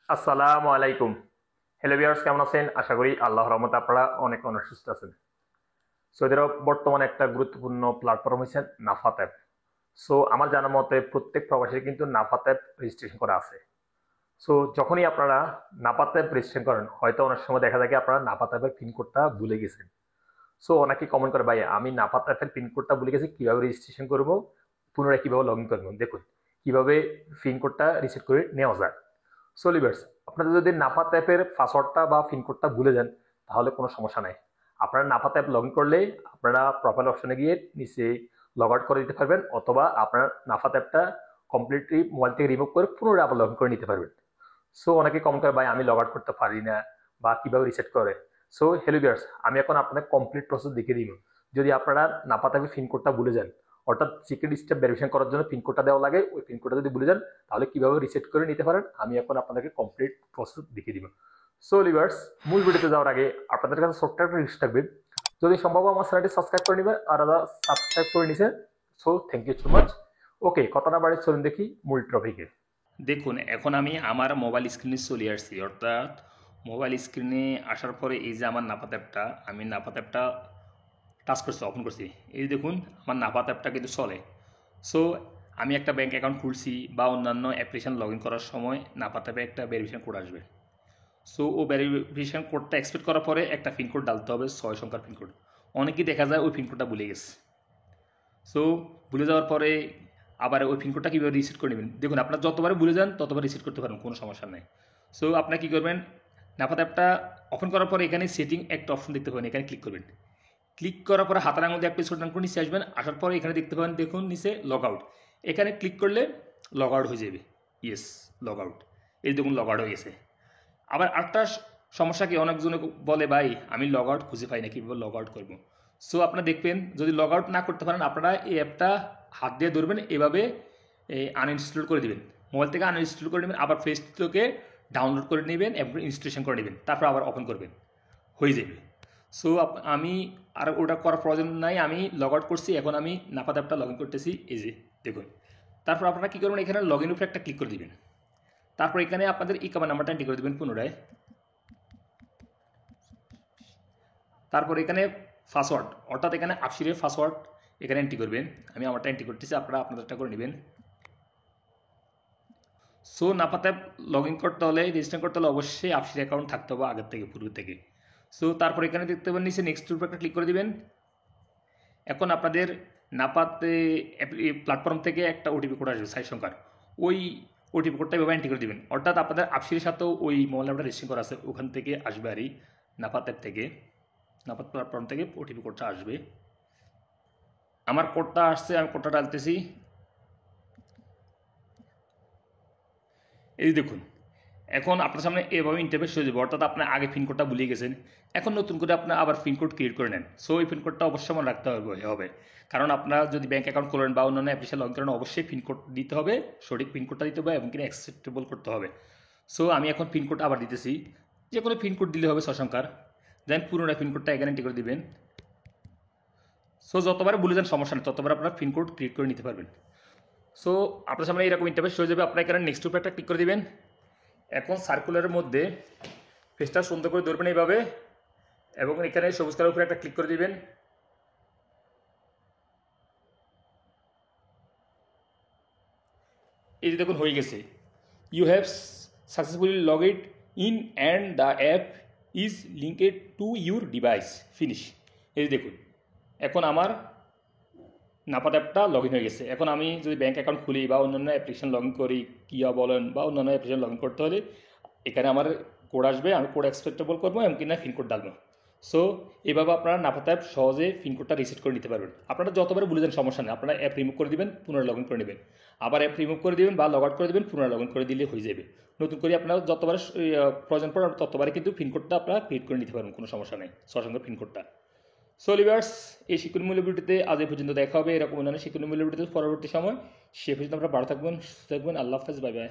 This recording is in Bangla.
আসসালামু আলাইকুম। হ্যালো ভিউয়ার্স, কেমন আছেন? আশা করি আল্লাহর রহমতে আপনারা অনেক অনেক সুস্থ আছেন। সৌদি আরব বর্তমানে একটা গুরুত্বপূর্ণ প্ল্যাটফর্ম হচ্ছে নাফাত অ্যাপ। সো আমার জানা মতে প্রত্যেক প্রবাসী কিন্তু নাফাত অ্যাপ রেজিস্ট্রেশন করা আছে। সো যখনই আপনারা নাফাত অ্যাপ রেজিস্ট্রেশন করেন, হয়তো অনেক সময় দেখা যায় কি আপনারা নাফাত অ্যাপের পিনকোডটা ভুলে গেছেন। সো অনেকে কমেন্ট করে, ভাই আমি নাফাত অ্যাপের পিনকোডটা ভুলে গেছি, কিভাবে রেজিস্ট্রেশন করব, পুনরায় কিভাবে লগ ইন করবো। দেখুন কিভাবে পিনকোডটা রিসেট করে নেওয়া যায়। সো লিভার্স, আপনারা যদি নাফাত অ্যাপের পাসওয়ার্ডটা বা পিনকোডটা ভুলে যান, তাহলে কোনো সমস্যা নাই। আপনারা নাফাত অ্যাপ লগ ইন করলে আপনারা প্রোফাইল অপশনে গিয়ে নিচে লগ আউট করে দিতে পারবেন, অথবা আপনার নাফাত অ্যাপটা কমপ্লিটলি মোবাইল থেকে রিমুভ করে পুনরায় আবার লগ ইন করে নিতে পারবেন। সো অনেকে কমেন্ট করে, ভাই আমি লগ আউট করতে পারি না বা কিভাবে রিসেট করে। সো হ্যালো ভিউয়ার্স, আমি এখন আপনাদের কমপ্লিট প্রসেস দেখিয়ে দিব। যদি আপনারা নাফাত অ্যাপের পিনকোডটা ভুলে যান, অর্থাৎ সিক্রেট স্টেপ ভেরিফিকেশন করার জন্য পিনকোডটা দেওয়া লাগে, ওই পিনকোডটা যদি ভুলে যান তাহলে কিভাবে রিসেট করে নিতে পারেন আমি এখন আপনাদেরকে কমপ্লিট প্রসেস দেখিয়ে দিব। সো লিভার্স, মূল ভিডিওতে যাওয়ার আগে আপনাদের কাছে ছোট্ট একটা রিকোয়েস্ট থাকবে, যদি সম্ভব আমার চ্যানেলটি সাবস্ক্রাইব করে নেবেন, আর যারা সাবস্ক্রাইব করে নিছেন, so thank you so much. Okay, কথা না বাড়ি চলুন দেখি মূল টপিকে। দেখুন, এখন আমি আমার মোবাইল স্ক্রিনে চলে আসছি। অর্থাৎ মোবাইল স্ক্রিনে আসার পরে এই যে আমার নাপাত অ্যাপটা, আমি নাপাত অ্যাপটা টাচ করছি, ওপেন করছি। এই দেখুন আমার নাপাত অ্যাপটা কিন্তু চলে। সো আমি একটা ব্যাঙ্ক অ্যাকাউন্ট খুলছি বা অন্যান্য অ্যাপ্লিকেশান লগ ইন করার সময় নাপাত অ্যাপে একটা ভেরিফিকেশন কোড আসবে। সো ও ভেরিফিকেশন কোডটা এক্সপেক্ট করার পরে একটা পিনকোড ডালতে হবে, 6 সংখ্যার পিনকোড। অনেকেই দেখা যায় ওই পিনকোডটা ভুলে গেছে। সো ভুলে যাওয়ার পরে আবার ওই পিনকোডটা কীভাবে রিসেট করে নেবেন, দেখুন আপনার যতবার ভুলে যান ততবার রিসেট করতে পারেন, কোনো সমস্যা নেই। সো আপনার কী করবেন, নাফাত অ্যাপটা ওপেন করার পরে এখানে সেটিং একটা অপশন দেখতে পাবেন, এখানে ক্লিক করবেন। ক্লিক করার পরে হাতের আঙুল দিয়ে একটা ছোট করে নিচে আসবেন, আসার পরে এখানে দেখতে পাবেন, দেখুন নিচে লগ আউট। এখানে ক্লিক করলে লগ আউট হয়ে যাবে। Yes, log out. এই দেখুন লগ আউট হয়ে গেছে। আবার আরেকটা সমস্যা কি, অনেকজনে বলে ভাই আমি লগ আউট খুঁজে পাই না, কীভাবে লগ আউট করবো। সো আপনারা দেখবেন যদি লগ আউট না করতে পারেন, আপনারা এই অ্যাপটা হাত দিয়ে ধরবেন, এভাবে আনইনস্টল করে দেবেন, মোবাইল থেকে আনইনস্টল করে নেবেন, আবার প্লে স্টোর থেকে ডাউনলোড করে নেবেন এবং ইনস্টলেশন করে নেবেন, তারপর আবার ওপেন করবেন, হয়ে যাবে। সো আমি আর ওটা করার প্রয়োজন নাই, আমি লগ আউট করছি। এখন আমি নাপাত অ্যাপটা লগ ইন করতেছি, এই যে দেখুন। তারপর আপনারা কী করবেন, এখানে লগ ইন উপরে একটা ক্লিক করে দেবেন। তারপর এখানে আপনাদের ইকামা নাম্বারটা এন্ট্রি করে দেবেন পুনরায়। তারপর এখানে পাসওয়ার্ড, অর্থাৎ এখানে আফসিরের পাসওয়ার্ড এখানে এন্ট্রি করবেন। আমি আমারটা এন্ট্রি করতেছি, আপনারা আপনাদেরটা করে নেবেন। সো নাপাতে লগ ইন করতে হলে, রেজিস্টার করতে হলে অবশ্যই আফসির অ্যাকাউন্ট থাকতে হবে আগের থেকে, পূর্ব থেকে। সো তারপর এখানে দেখতে পাবেন নিচে নেক্সট উপর একটা ক্লিক করে দিবেন। এখন আপনাদের নাপাতে প্ল্যাটফর্ম থেকে একটা ওটিপি কোড আসবে 6 সংখ্যার, ওই ওটিপি কোডটা এভাবে এন্ট্রি করে দেবেন। অর্থাৎ আপনাদের আফসিরের সাথেও ওই মোবাইল নাম্বারটা রেজিস্ট্রেশন করা আছে, ওখান থেকে আসবে। আর এই নাপাত অ্যাপ থেকে, নাপাত প্ল্যাটফর্ম থেকে ওটিপি কোডটা আসবে। আমার কোডটা আসছে, আমি কোডটা ডালতেছি। এই দেখুন, এখন আপনার সামনে এভাবে ইন্টারফেস হয়ে যাবে। অর্থাৎ আপনার আগে পিনকোডটা ভুলিয়ে গেছেন, এখন নতুন করে আপনার আবার পিনকোড ক্রিয়েট করে নেন। সো এই পিনকোডটা অবশ্যই মনে রাখতে হবে, কারণ আপনারা যদি ব্যাঙ্ক অ্যাকাউন্ট করেন বা অন্যান্য অ্যাপ্লিকেশন লগ ইন করেন, অবশ্যই পিনকোড দিতে হবে, সঠিক পিনকোডটা দিতে হবে এবং কিনা অ্যাকসেপ্টেবল করতে হবে। সো আমি এখন পিনকোড আবার দিতেছি, যে কোনো পিনকোড দিলে হবে 6 সংখ্যার। দেন পুরোনো পিনকোডটা এখানে এন্ট্রি করে দিবেন। সো যতবার ভুলে যান সমস্যা নেই, ততবার আপনার পিনকোড ক্রিয়েট করে নিতে পারবেন। সো আপনার সামনে এরকম ইন্টারফেস হয়ে যাবে, আপনার এখানে নেক্সট উপরে একটা ক্লিক করে দিবেন। এখন সার্কুলারের মধ্যে ফেসটা সুন্দর করে ধরবেন এইভাবে, এবং এখানে সবুজ কালার উপরে একটা ক্লিক করে দিবেন। এই যে দেখুন হয়ে গেছে, you have successfully log it in and the app is linked to your device, finish. এই যে দেখুন এখন আমার নাপাত অ্যাপটা লগ ইন হয়ে গেছে। এখন আমি যদি ব্যাঙ্ক অ্যাকাউন্ট খুলি বা অন্যান্য অ্যাপ্লিকেশন লগ ইন করি, কিয়া বলেন বা অন্যান্য অ্যাপ্লিকেশন লগ ইন করতে হলে এখানে আমার কোড আসবে, আমি কোড এক্সপেক্টেবল করবো এবং কিনা পিনকোড ডালবো। সো এভাবে আপনারা নাপাত অ্যাপ সহজে পিনকোডটা রিসেট করে নিতে পারবেন। আপনারা যতবার ভুলে যান সমস্যা নেই, আপনারা অ্যাপ রিমুভ করে দেবেন, পুনরায় লগ ইন করে নেবেন, আবার অ্যাপ রিমুভ করে দেবেন বা লগ আউট করে দেবেন, পুনরায় লগ ইন করে দিলে হয়ে যাবে। নতুন করে আপনারা যতবার প্রয়োজন পড়ে ততবারই কিন্তু পিনকোডটা আপনারা ক্রিয়েট করে নিতে পারবেন, কোনো সমস্যা নেই, সঙ্গে পিনকোডটা। সো লিভার্স, এই শিক্ষণমূল্য ভিডিওতে আজ এই পর্যন্ত দেখা হবে। এরকম অন্যান্য শিক্ষণমূল্য ভিডিওতে পরবর্তী সময়। সে পর্যন্ত আমরা ভালো থাকবেন, সুস্থ থাকবেন। আল্লাহ হাফেজ, বাই বাই।